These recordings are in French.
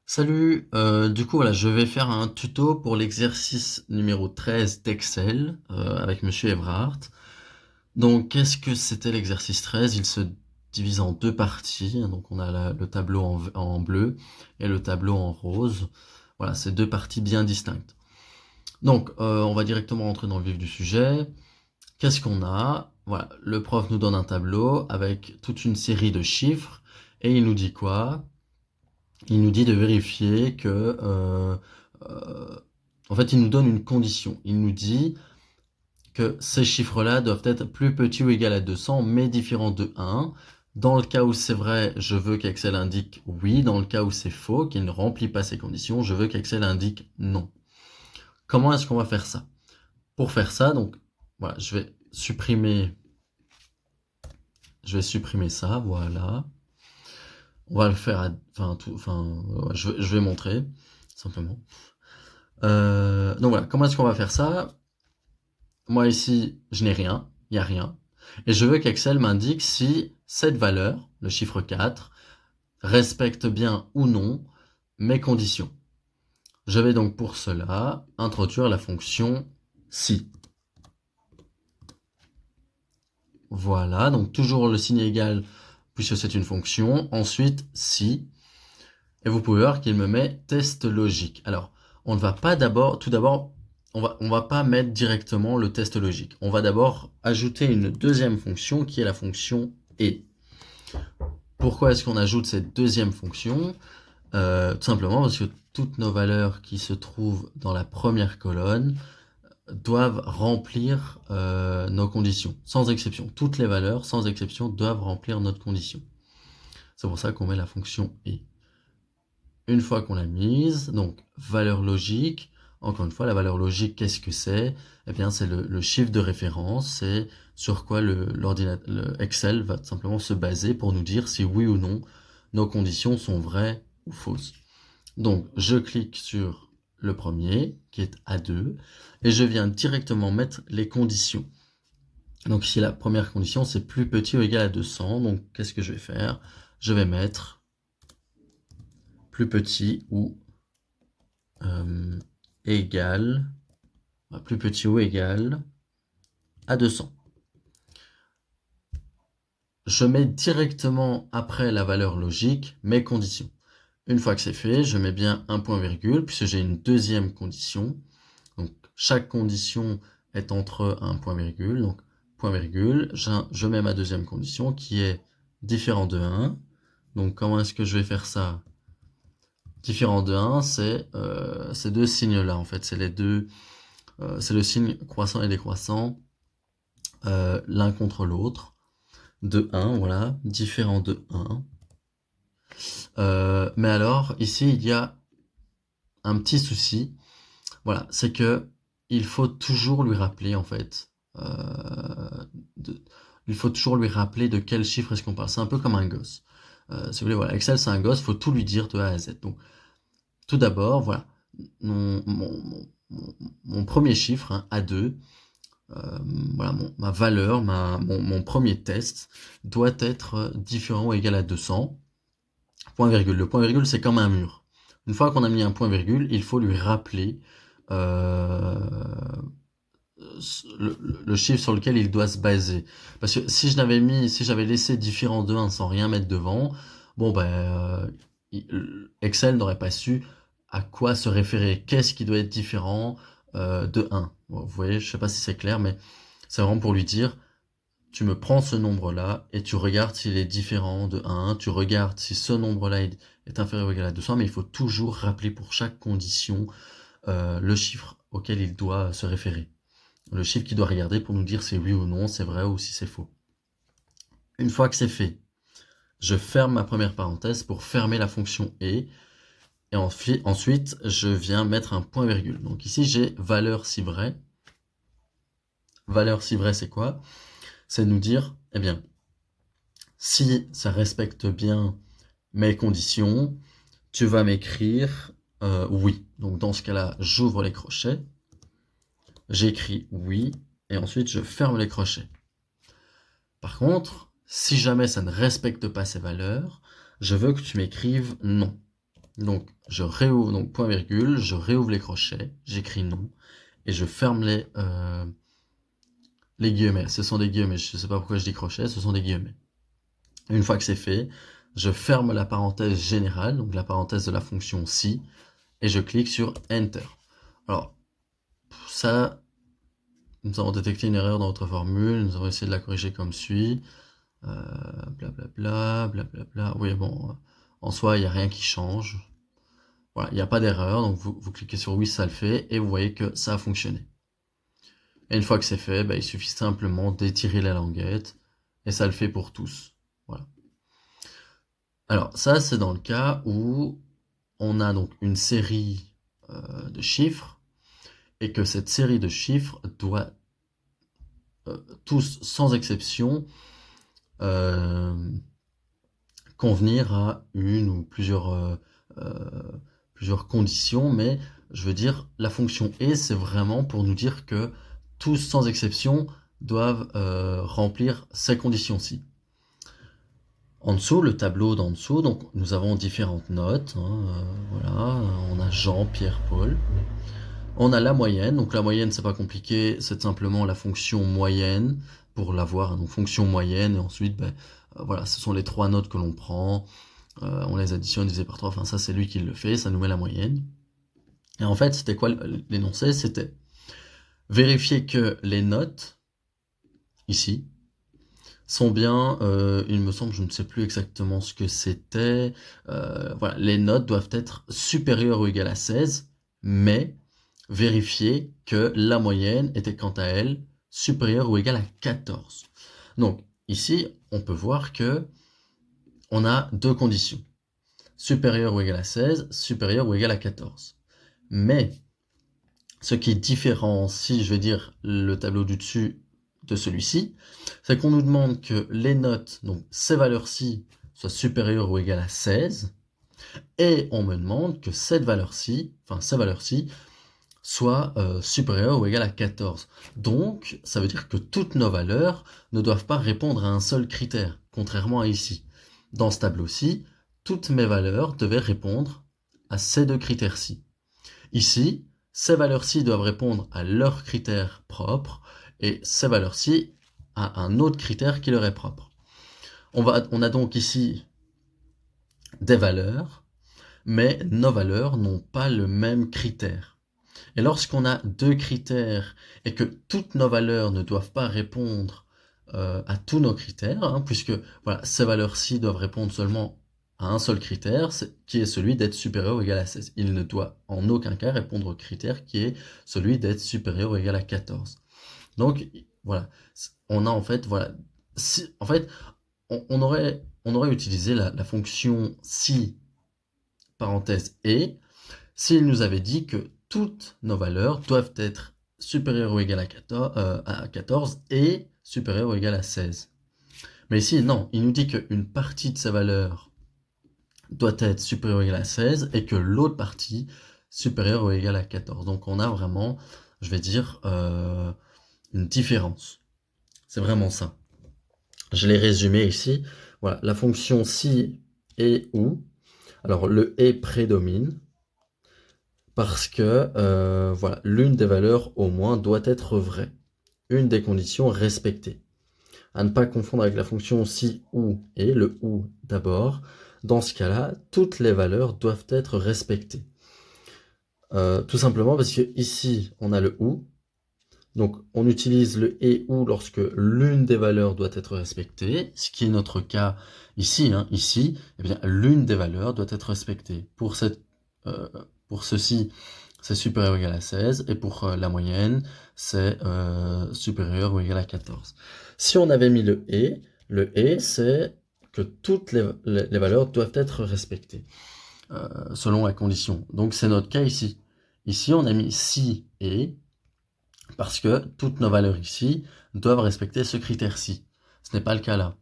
Salut, du coup voilà, je vais faire un tuto pour l'exercice numéro 13 d'Excel avec Monsieur Evrard. Donc qu'est-ce que c'était l'exercice 13? Il se divise en deux parties. Donc on a le tableau en bleu et le tableau en rose. Voilà, c'est deux parties bien distinctes. Donc on va directement rentrer dans le vif du sujet. Qu'est-ce qu'on a? Voilà, le prof nous donne un tableau avec toute une série de chiffres et il nous dit quoi? Il nous dit de vérifier que, euh, en fait, il nous donne une condition. Il nous dit que ces chiffres-là doivent être plus petits ou égal à 200, mais différents de 1. Dans le cas où c'est vrai, je veux qu'Excel indique oui. Dans le cas où c'est faux, qu'il ne remplit pas ces conditions, je veux qu'Excel indique non. Comment est-ce qu'on va faire ça? Pour faire ça, donc, voilà, je vais supprimer ça, voilà. On va le faire, je vais montrer, simplement. Donc voilà, comment est-ce qu'on va faire ça? Moi ici, je n'ai rien, il n'y a rien. Et je veux qu'Excel m'indique si cette valeur, le chiffre 4, respecte bien ou non mes conditions. Je vais donc pour cela introduire la fonction si. Voilà, donc toujours le signe égal puisque c'est une fonction. Ensuite, si. Et vous pouvez voir qu'il me met test logique. Alors, on ne va pas tout d'abord, on va pas mettre directement le test logique. On va d'abord ajouter une deuxième fonction qui est la fonction et. Pourquoi est-ce qu'on ajoute cette deuxième fonction? Tout simplement parce que toutes nos valeurs qui se trouvent dans la première colonne doivent remplir nos conditions, sans exception. Toutes les valeurs, sans exception, doivent remplir notre condition. C'est pour ça qu'on met la fonction et. Une fois qu'on l'a mise, donc valeur logique, encore une fois, la valeur logique, qu'est-ce que c'est? Eh bien, c'est le chiffre de référence, c'est sur quoi le Excel va tout simplement se baser pour nous dire si oui ou non nos conditions sont vraies ou fausses. Donc, je clique sur le premier, qui est A2, et je viens directement mettre les conditions. Donc ici, la première condition, c'est plus petit ou égal à 200. Donc, qu'est-ce que je vais faire? Je vais mettre plus petit ou égal, plus petit ou égal à 200. Je mets directement après la valeur logique mes conditions. Une fois que c'est fait, je mets bien un point virgule puisque j'ai une deuxième condition. Donc chaque condition est entre un point virgule. Donc point virgule, je mets ma deuxième condition qui est différent de 1. Donc comment est-ce que je vais faire ça? Différent de 1, c'est ces deux signes-là en fait. C'est les deux, c'est le signe croissant et décroissant l'un contre l'autre. De 1, voilà, différent de 1. Mais alors, ici, il y a un petit souci. Voilà, c'est que il faut toujours lui rappeler, en fait, il faut toujours lui rappeler de quel chiffre est-ce qu'on parle. C'est un peu comme un gosse. Si vous voulez, voilà, Excel, c'est un gosse, il faut tout lui dire de A à Z. Donc, tout d'abord, voilà, mon premier chiffre, hein, A2, voilà, ma valeur, mon premier test doit être différent ou égal à 200. Point virgule. Le point virgule, c'est comme un mur. Une fois qu'on a mis un point virgule, il faut lui rappeler euh, le chiffre sur lequel il doit se baser. Parce que si j'avais laissé différent de 1 sans rien mettre devant, bon ben, Excel n'aurait pas su à quoi se référer. Qu'est-ce qui doit être différent de 1? Bon, vous voyez, je sais pas si c'est clair, mais c'est vraiment pour lui dire, tu me prends ce nombre-là et tu regardes s'il est différent de 1, tu regardes si ce nombre-là est inférieur ou égal à 200, mais il faut toujours rappeler pour chaque condition le chiffre auquel il doit se référer. Le chiffre qu'il doit regarder pour nous dire si oui ou non, c'est vrai ou si c'est faux. Une fois que c'est fait, je ferme ma première parenthèse pour fermer la fonction et ensuite je viens mettre un point virgule. Donc ici j'ai valeur si vrai. Valeur si vrai, c'est quoi? C'est nous dire, eh bien, si ça respecte bien mes conditions, tu vas m'écrire oui. Donc dans ce cas-là, j'ouvre les crochets, j'écris oui, et ensuite je ferme les crochets. Par contre, si jamais ça ne respecte pas ces valeurs, je veux que tu m'écrives non. Donc, je réouvre, donc point virgule, je réouvre les crochets, j'écris non, et je ferme les guillemets. Ce sont des guillemets, je ne sais pas pourquoi je dis crochet, ce sont des guillemets. Une fois que c'est fait, je ferme la parenthèse générale, donc la parenthèse de la fonction si, et je clique sur Enter. Alors, ça, nous avons détecté une erreur dans notre formule, nous avons essayé de la corriger comme suit. Blablabla, blablabla. Oui, bon, en soi, il n'y a rien qui change. Voilà, il n'y a pas d'erreur, donc vous cliquez sur oui, ça le fait, et vous voyez que ça a fonctionné. Et une fois que c'est fait, il suffit simplement d'étirer la languette, et ça le fait pour tous. Voilà. Alors, ça, c'est dans le cas où on a donc une série de chiffres, et que cette série de chiffres doit, tous, sans exception, convenir à une ou plusieurs conditions, mais je veux dire, la fonction et, c'est vraiment pour nous dire que tous, sans exception, doivent remplir ces conditions-ci. En dessous, le tableau d'en dessous, donc nous avons différentes notes. Voilà, on a Jean, Pierre, Paul. On a la moyenne, donc la moyenne c'est pas compliqué, c'est simplement la fonction moyenne pour l'avoir, donc fonction moyenne, et ensuite voilà, ce sont les trois notes que l'on prend, on les additionne divisé par 3, enfin ça c'est lui qui le fait, ça nous met la moyenne. Et en fait c'était quoi l'énoncé? C'était vérifier que les notes, ici, sont bien, il me semble, je ne sais plus exactement ce que c'était, voilà, les notes doivent être supérieures ou égales à 16, mais vérifier que la moyenne était quant à elle supérieure ou égale à 14. Donc ici, on peut voir que on a deux conditions. Supérieure ou égale à 16, supérieure ou égale à 14. Mais ce qui différencie, je vais dire, le tableau du dessus de celui-ci, c'est qu'on nous demande que les notes, donc ces valeurs-ci, soient supérieures ou égales à 16, et on me demande que cette valeur-ci, enfin ces valeurs-ci, soit supérieure ou égale à 14. Donc, ça veut dire que toutes nos valeurs ne doivent pas répondre à un seul critère, contrairement à ici. Dans ce tableau-ci, toutes mes valeurs devaient répondre à ces deux critères-ci. Ici, ces valeurs-ci doivent répondre à leur critère propre, et ces valeurs-ci à un autre critère qui leur est propre. On a donc ici des valeurs, mais nos valeurs n'ont pas le même critère. Et lorsqu'on a deux critères et que toutes nos valeurs ne doivent pas répondre à tous nos critères, puisque voilà, ces valeurs-ci doivent répondre seulement à un seul critère, qui est celui d'être supérieur ou égal à 16. Il ne doit en aucun cas répondre au critère qui est celui d'être supérieur ou égal à 14. Donc voilà, on a en fait, voilà, en fait, on aurait utilisé la fonction si, parenthèse et, s'il nous avait dit que toutes nos valeurs doivent être supérieures ou égales à 14 et supérieures ou égales à 16. Mais ici, non, il nous dit qu'une partie de ces valeurs doit être supérieure ou égale à 16 et que l'autre partie supérieure ou égale à 14. Donc on a vraiment, je vais dire, une différence. C'est vraiment ça. Je l'ai résumé ici. Voilà, la fonction si et ou. Alors le et prédomine, parce que voilà, l'une des valeurs au moins doit être vraie. Une des conditions respectées. À ne pas confondre avec la fonction si ou et, le ou d'abord. Dans ce cas-là, toutes les valeurs doivent être respectées. Tout simplement parce que ici, on a le ou. Donc, on utilise le et ou lorsque l'une des valeurs doit être respectée, ce qui est notre cas ici. Ici, eh bien, l'une des valeurs doit être respectée. Pour ceci, c'est supérieur ou égal à 16, et pour la moyenne, c'est supérieur ou égal à 14. Si on avait mis le et, c'est que toutes les valeurs doivent être respectées, selon la condition. Donc c'est notre cas ici. Ici, on a mis si et, parce que toutes nos valeurs ici doivent respecter ce critère-ci. Ce n'est pas le cas là.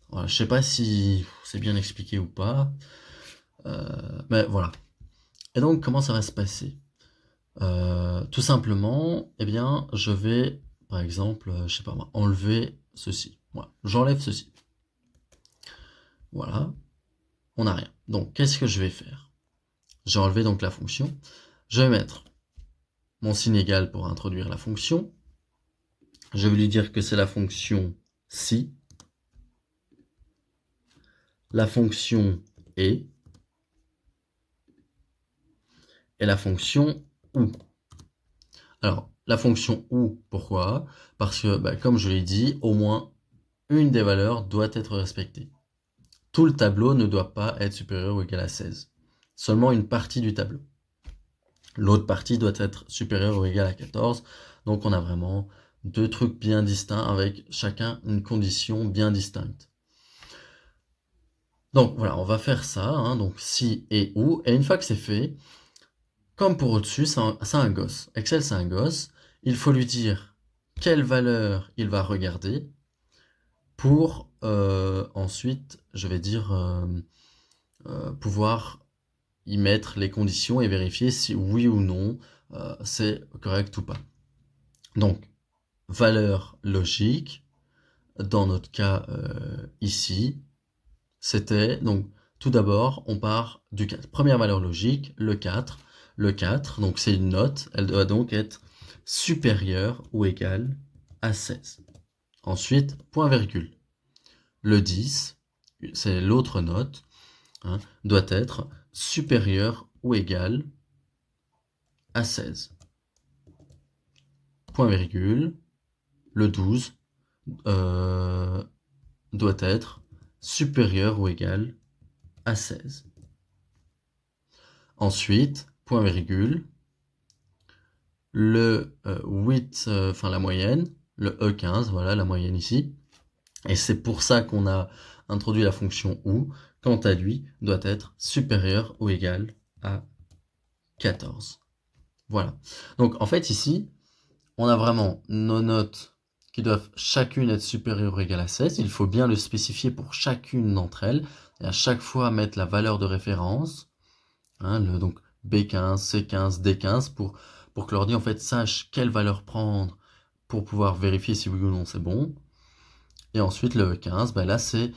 Voilà, je ne sais pas si c'est bien expliqué ou pas, mais voilà. Et donc, comment ça va se passer? Tout simplement, eh bien, je vais, par exemple, je sais pas moi, enlever ceci. Voilà, j'enlève ceci. Voilà, on n'a rien. Donc, qu'est-ce que je vais faire? J'ai enlevé donc la fonction. Je vais mettre mon signe égal pour introduire la fonction. Je vais lui dire que c'est la fonction si, la fonction et la fonction ou. Alors, la fonction ou, pourquoi? Parce que, comme je l'ai dit, au moins une des valeurs doit être respectée. Tout le tableau ne doit pas être supérieur ou égal à 16. Seulement une partie du tableau. L'autre partie doit être supérieure ou égale à 14. Donc on a vraiment deux trucs bien distincts avec chacun une condition bien distincte. Donc voilà, on va faire ça, hein, donc si et ou. Et une fois que c'est fait, comme pour au-dessus, c'est un gosse. Excel, c'est un gosse. Il faut lui dire quelle valeur il va regarder pour ensuite, je vais dire, pouvoir y mettre les conditions et vérifier si oui ou non c'est correct ou pas. Donc, valeur logique, dans notre cas ici, c'était, donc tout d'abord, on part du 4. Première valeur logique, le 4. Le 4, donc c'est une note, elle doit donc être supérieure ou égale à 16. Ensuite, point virgule. Le 10, c'est l'autre note, hein, doit être supérieur ou égal à 16. Point virgule. Le 12 doit être supérieur ou égal à 16. Ensuite, point virgule, le 8, enfin la moyenne, le E15, voilà la moyenne ici. Et c'est pour ça qu'on a introduit la fonction ou, quant à lui, doit être supérieur ou égal à 14. Voilà. Donc en fait ici, on a vraiment nos notes qui doivent chacune être supérieures ou égales à 16. Il faut bien le spécifier pour chacune d'entre elles. Et à chaque fois mettre la valeur de référence, hein, donc B15, C15, D15, pour que l'ordi en fait sache quelle valeur prendre pour pouvoir vérifier si oui ou non c'est bon. Et ensuite le E15, là c'est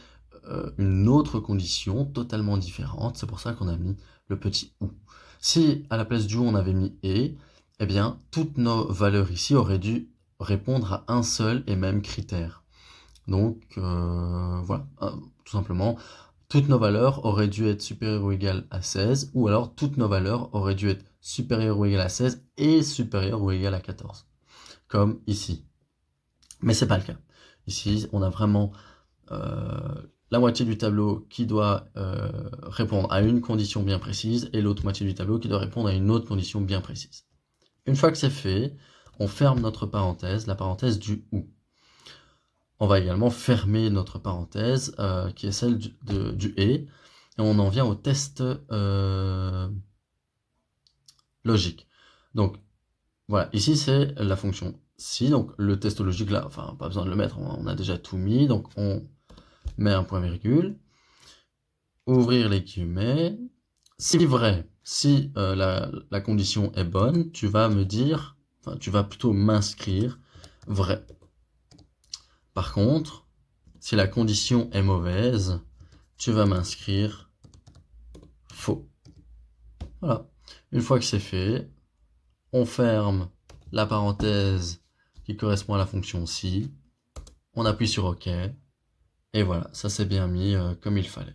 une autre condition totalement différente. C'est pour ça qu'on a mis le petit OU. Si à la place du OU on avait mis et, eh bien toutes nos valeurs ici auraient dû répondre à un seul et même critère. Donc voilà, tout simplement, toutes nos valeurs auraient dû être supérieures ou égales à 16, ou alors toutes nos valeurs auraient dû être supérieures ou égales à 16 et supérieures ou égales à 14, comme ici. Mais c'est pas le cas. Ici, on a vraiment la moitié du tableau qui doit répondre à une condition bien précise et l'autre moitié du tableau qui doit répondre à une autre condition bien précise. Une fois que c'est fait, on ferme notre parenthèse, la parenthèse du OU. On va également fermer notre parenthèse qui est celle du et on en vient au test logique. Donc voilà, ici c'est la fonction si, donc le test logique là, enfin pas besoin de le mettre, on a déjà tout mis, donc on met un point virgule, ouvrir les guillemets, si vrai, si la condition est bonne, tu vas me dire, enfin tu vas plutôt m'inscrire vrai. Par contre, si la condition est mauvaise, tu vas m'inscrire faux. Voilà. Une fois que c'est fait, on ferme la parenthèse qui correspond à la fonction si, on appuie sur OK, et voilà, ça s'est bien mis comme il fallait.